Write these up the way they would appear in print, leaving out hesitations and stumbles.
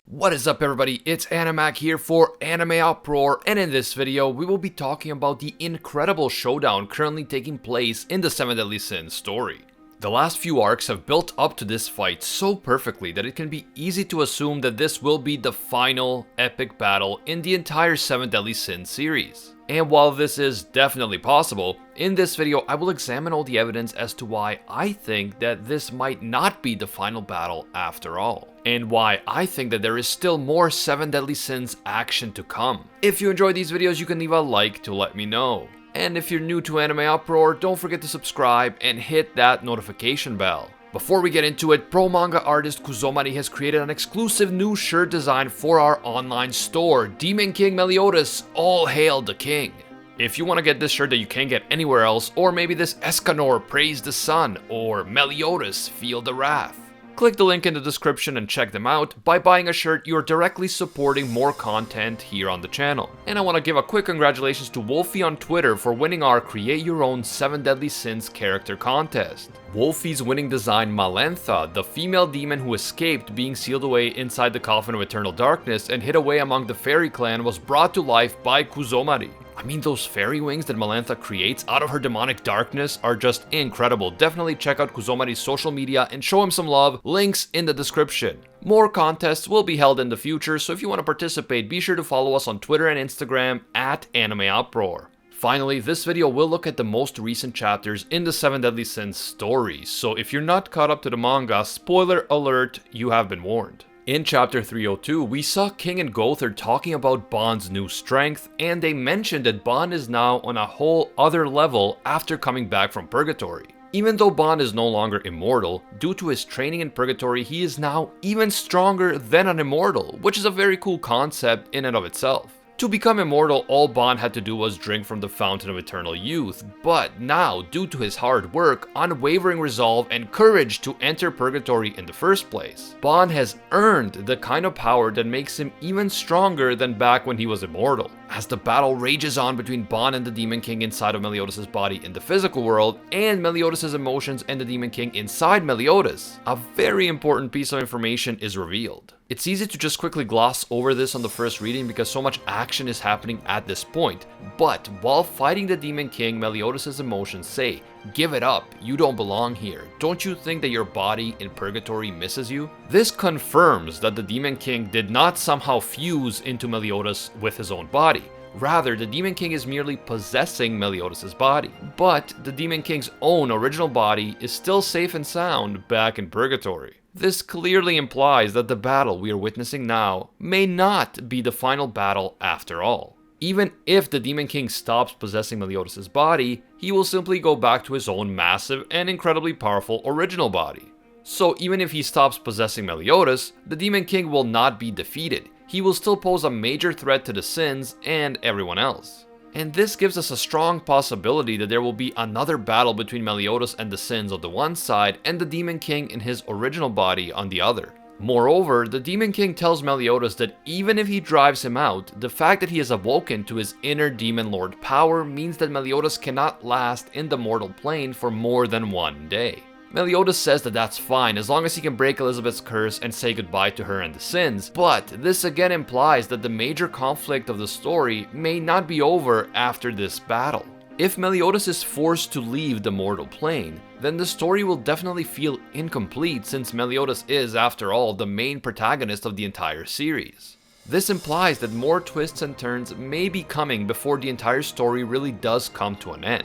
What is up, everybody? It's Animac here for AnimeUproar, and in this video we will be talking about the incredible showdown currently taking place in the 7 Deadly Sins story. The last few arcs have built up to this fight so perfectly that it can be easy to assume that this will be the final epic battle in the entire 7 Deadly Sins series. And while this is definitely possible, in this video I will examine all the evidence as to why I think that this might not be the final battle after all, and why I think that there is still more 7 Deadly Sins action to come. If you enjoy these videos, you can leave a like to let me know. And if you're new to AnimeUproar, don't forget to subscribe and hit that notification bell. Before we get into it, pro manga artist Kuzomari has created an exclusive new shirt design for our online store, Demon King Meliodas, All Hail the King. If you want to get this shirt that you can't get anywhere else, or maybe this Escanor Praise the Sun, or Meliodas Feel the Wrath, click the link in the description and check them out. By buying a shirt, you're directly supporting more content here on the channel. And I want to give a quick congratulations to Wolfie on Twitter for winning our Create Your Own 7 Deadly Sins character contest. Wolfie's winning design Malentha, the female demon who escaped being sealed away inside the Coffin of Eternal Darkness and hid away among the fairy clan, was brought to life by Kuzomari. I mean, those fairy wings that Malentha creates out of her demonic darkness are just incredible. Definitely check out Kuzomari's social media and show him some love. Links in the description. More contests will be held in the future, so if you want to participate, be sure to follow us on Twitter and Instagram at AnimeUproar. Finally, this video will look at the most recent chapters in the 7 Deadly Sins story, so if you're not caught up to the manga, spoiler alert, you have been warned. In chapter 302, we saw King and Gother talking about Bond's new strength, and they mentioned that Bond is now on a whole other level after coming back from Purgatory. Even though Bond is no longer immortal, due to his training in Purgatory, he is now even stronger than an immortal, which is a very cool concept in and of itself. To become immortal, all Bond had to do was drink from the Fountain of Eternal Youth, but now, due to his hard work, unwavering resolve, and courage to enter Purgatory in the first place, Bond has earned the kind of power that makes him even stronger than back when he was immortal. As the battle rages on between Bond and the Demon King inside of Meliodas' body in the physical world, and Meliodas' emotions and the Demon King inside Meliodas, a very important piece of information is revealed. It's easy to just quickly gloss over this on the first reading because so much action is happening at this point, but while fighting the Demon King, Meliodas' emotions say, "Give it up, you don't belong here. Don't you think that your body in Purgatory misses you?" This confirms that the Demon King did not somehow fuse into Meliodas with his own body. Rather, the Demon King is merely possessing Meliodas' body. But the Demon King's own original body is still safe and sound back in Purgatory. This clearly implies that the battle we are witnessing now may not be the final battle after all. Even if the Demon King stops possessing Meliodas' body, he will simply go back to his own massive and incredibly powerful original body. So even if he stops possessing Meliodas, the Demon King will not be defeated. He will still pose a major threat to the Sins and everyone else. And this gives us a strong possibility that there will be another battle between Meliodas and the Sins on the one side and the Demon King in his original body on the other. Moreover, the Demon King tells Meliodas that even if he drives him out, the fact that he has awoken to his inner Demon Lord power means that Meliodas cannot last in the mortal plane for more than one day. Meliodas says that that's fine as long as he can break Elizabeth's curse and say goodbye to her and the Sins, but this again implies that the major conflict of the story may not be over after this battle. If Meliodas is forced to leave the mortal plane, then the story will definitely feel incomplete since Meliodas is, after all, the main protagonist of the entire series. This implies that more twists and turns may be coming before the entire story really does come to an end.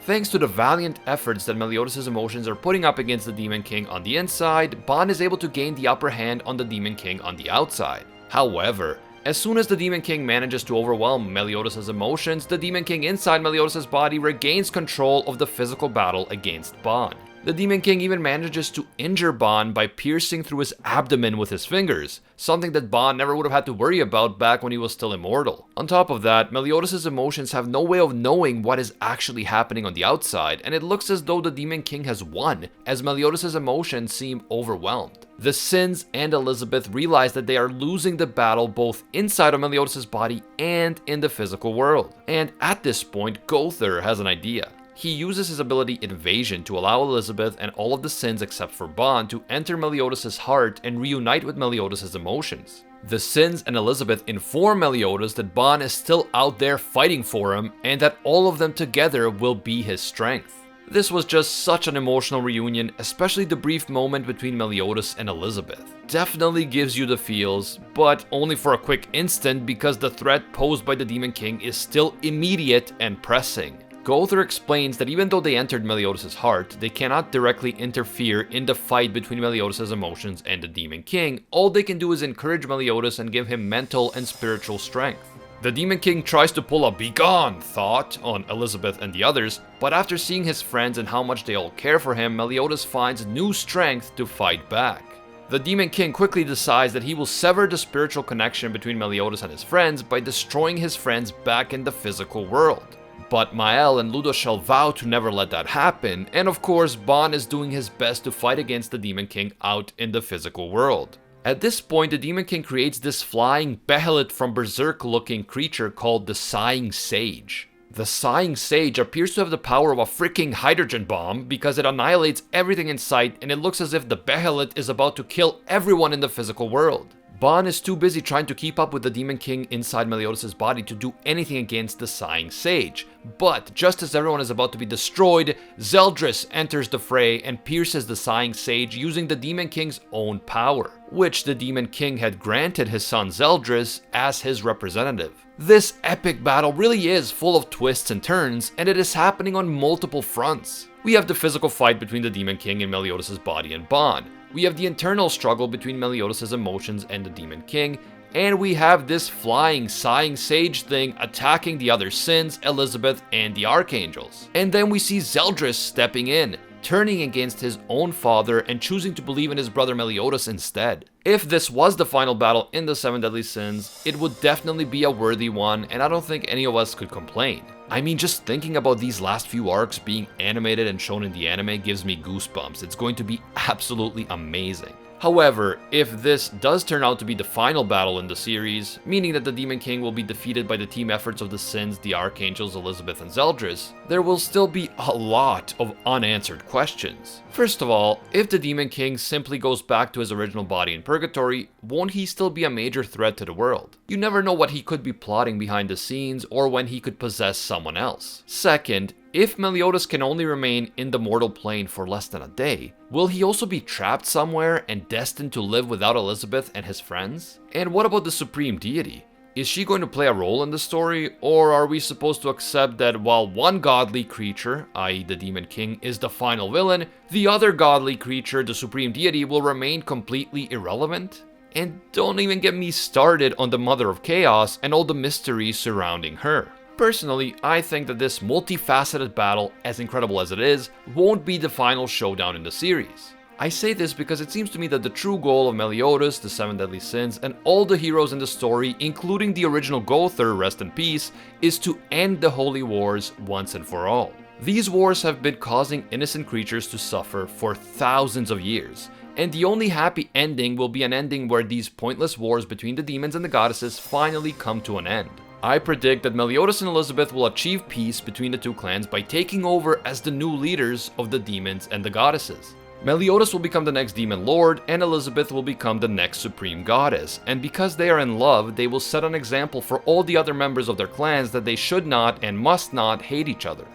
Thanks to the valiant efforts that Meliodas' emotions are putting up against the Demon King on the inside, Bond is able to gain the upper hand on the Demon King on the outside. However, as soon as the Demon King manages to overwhelm Meliodas' emotions, the Demon King inside Meliodas' body regains control of the physical battle against Bond. The Demon King even manages to injure Bond by piercing through his abdomen with his fingers, something that Bond never would have had to worry about back when he was still immortal. On top of that, Meliodas' emotions have no way of knowing what is actually happening on the outside, and it looks as though the Demon King has won, as Meliodas' emotions seem overwhelmed. The Sins and Elizabeth realize that they are losing the battle both inside of Meliodas' body and in the physical world. And at this point, Gother has an idea. He uses his ability Invasion to allow Elizabeth and all of the sins except for Bon to enter Meliodas' heart and reunite with Meliodas' emotions. The sins and Elizabeth inform Meliodas that Bon is still out there fighting for him and that all of them together will be his strength. This was just such an emotional reunion, especially the brief moment between Meliodas and Elizabeth. Definitely gives you the feels, but only for a quick instant because the threat posed by the Demon King is still immediate and pressing. Gowther explains that even though they entered Meliodas' heart, they cannot directly interfere in the fight between Meliodas' emotions and the Demon King. All they can do is encourage Meliodas and give him mental and spiritual strength. The Demon King tries to pull a "begone" thought on Elizabeth and the others, but after seeing his friends and how much they all care for him, Meliodas finds new strength to fight back. The Demon King quickly decides that he will sever the spiritual connection between Meliodas and his friends by destroying his friends back in the physical world. But Mael and Ludoshel vow to never let that happen, and of course Bon is doing his best to fight against the Demon King out in the physical world. At this point, the Demon King creates this flying behelit from Berserk looking creature called the Sighing Sage. The Sighing Sage appears to have the power of a freaking hydrogen bomb because it annihilates everything in sight and it looks as if the behelit is about to kill everyone in the physical world. Bon is too busy trying to keep up with the Demon King inside Meliodas' body to do anything against the Sighing Sage. But just as everyone is about to be destroyed, Zeldris enters the fray and pierces the Sighing Sage using the Demon King's own power, which the Demon King had granted his son Zeldris as his representative. This epic battle really is full of twists and turns, and it is happening on multiple fronts. We have the physical fight between the Demon King and Meliodas' body and Bon. We have the internal struggle between Meliodas' emotions and the Demon King, and we have this flying Sighing Sage thing attacking the other sins, Elizabeth, and the Archangels. And then we see Zeldris stepping in, turning against his own father and choosing to believe in his brother Meliodas instead. If this was the final battle in the 7 Deadly Sins, it would definitely be a worthy one, and I don't think any of us could complain. I mean, just thinking about these last few arcs being animated and shown in the anime gives me goosebumps. It's going to be absolutely amazing. However, if this does turn out to be the final battle in the series, meaning that the Demon King will be defeated by the team efforts of the Sins, the Archangels, Elizabeth, and Zeldris, there will still be a lot of unanswered questions. First of all, if the Demon King simply goes back to his original body in Purgatory, won't he still be a major threat to the world? You never know what he could be plotting behind the scenes or when he could possess someone else. Second, if Meliodas can only remain in the mortal plane for less than a day, will he also be trapped somewhere and destined to live without Elizabeth and his friends? And what about the Supreme Deity? Is she going to play a role in the story, or are we supposed to accept that while one godly creature, i.e. the Demon King, is the final villain, the other godly creature, the Supreme Deity, will remain completely irrelevant? And don't even get me started on the Mother of Chaos and all the mysteries surrounding her. Personally, I think that this multifaceted battle, as incredible as it is, won't be the final showdown in the series. I say this because it seems to me that the true goal of Meliodas, the 7 Deadly Sins, and all the heroes in the story, including the original Gowther, rest in peace, is to end the Holy Wars once and for all. These wars have been causing innocent creatures to suffer for thousands of years, and the only happy ending will be an ending where these pointless wars between the demons and the goddesses finally come to an end. I predict that Meliodas and Elizabeth will achieve peace between the two clans by taking over as the new leaders of the demons and the goddesses. Meliodas will become the next demon lord, and Elizabeth will become the next supreme goddess, and because they are in love, they will set an example for all the other members of their clans that they should not and must not hate each other.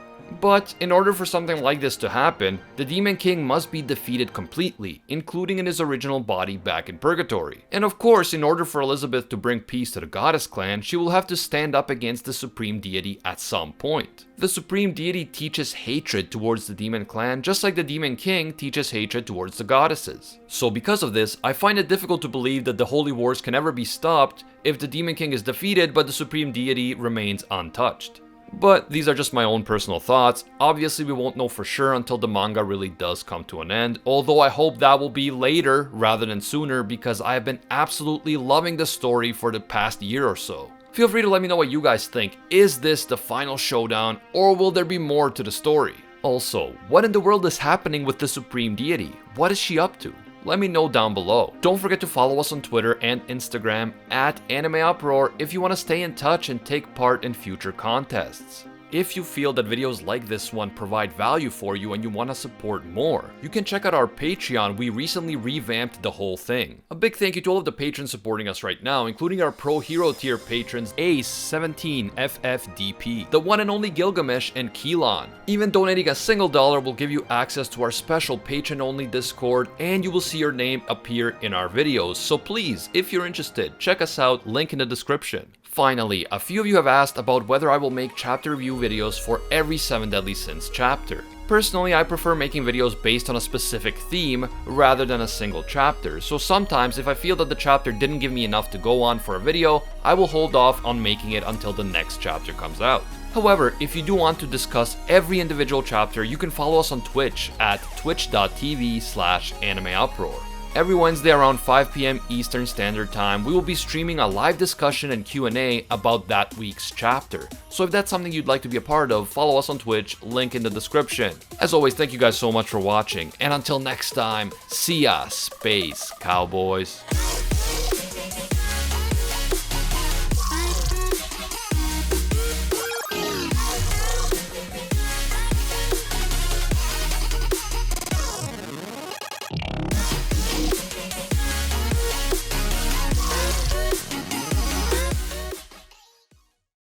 But in order for something like this to happen, the Demon King must be defeated completely, including in his original body back in Purgatory. And of course, in order for Elizabeth to bring peace to the Goddess clan, she will have to stand up against the Supreme Deity at some point. The Supreme Deity teaches hatred towards the Demon clan, just like the Demon King teaches hatred towards the goddesses. So because of this, I find it difficult to believe that the Holy Wars can ever be stopped if the Demon King is defeated but the Supreme Deity remains untouched. But these are just my own personal thoughts. Obviously, we won't know for sure until the manga really does come to an end, although I hope that will be later rather than sooner because I have been absolutely loving the story for the past year or so. Feel free to let me know what you guys think. Is this the final showdown, or will there be more to the story? Also, what in the world is happening with the Supreme Deity? What is she up to? Let me know down below. Don't forget to follow us on Twitter and Instagram at AnimeUproar if you want to stay in touch and take part in future contests. If you feel that videos like this one provide value for you and you want to support more, you can check out our Patreon. We recently revamped the whole thing. A big thank you to all of the patrons supporting us right now, including our Pro Hero tier patrons Ace17FFDP, the one and only Gilgamesh, and Keelan. Even donating a single dollar will give you access to our special patron-only Discord, and you will see your name appear in our videos. So please, if you're interested, check us out, link in the description. Finally, a few of you have asked about whether I will make chapter review videos for every 7 Deadly Sins chapter. Personally, I prefer making videos based on a specific theme rather than a single chapter, so sometimes if I feel that the chapter didn't give me enough to go on for a video, I will hold off on making it until the next chapter comes out. However, if you do want to discuss every individual chapter, you can follow us on Twitch at twitch.tv/AnimeUproar. Every Wednesday around 5 PM Eastern Standard Time, we will be streaming a live discussion and Q&A about that week's chapter. So if that's something you'd like to be a part of, follow us on Twitch, link in the description. As always, thank you guys so much for watching, and until next time, see ya, Space Cowboys.